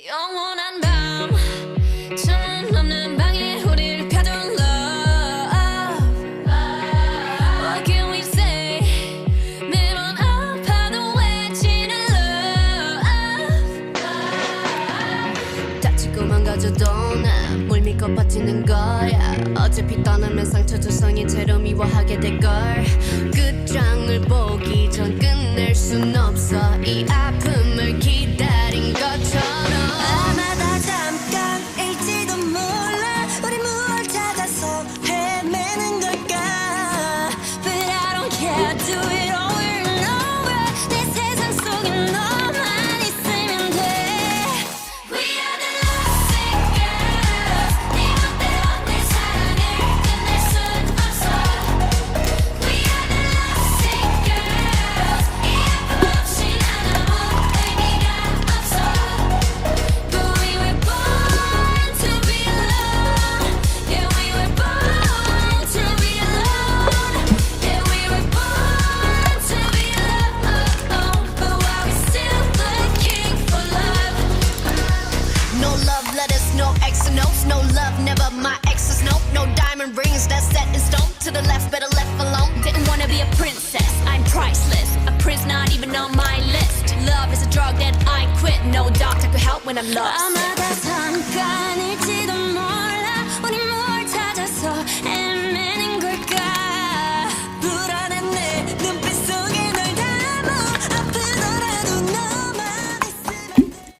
영원한 밤 창문 없는 방에 우릴 가둔 love. What can we say? 매번 아파도 외치는 love. 다치고 망가져도 난 물 믿고 버티는 거야. 어차피 떠나면 상처 조성이 채로 미워하게 될걸. 끝장을 보기 전 끝낼 순 없어. 이 아픔을 기다린 것처럼. 아마 다 잠깐일지도 몰라. 우리 무얼 찾아서 헤매는 걸까. But I don't care, do it over and over. 내 세상 속에 너만 있으면 돼. We are the lovesick girls. 네 멋대로 내 사랑을 끝낼 순 없어. We are the lovesick girls. 이 아픔 없인 아무 의미가 없어. But we were born to be alone. Yeah, we were born to be alone. Yeah, we were born to be alone. But while we're still looking for love. No love letters, no X and O's. No love, never my exes. No diamond rings that's set in stone. To the left, better left alone. Didn't wanna be a princess, I'm priceless. A prince not even on my list. Love is a drug that I quit. No doctor could help when I'm lost.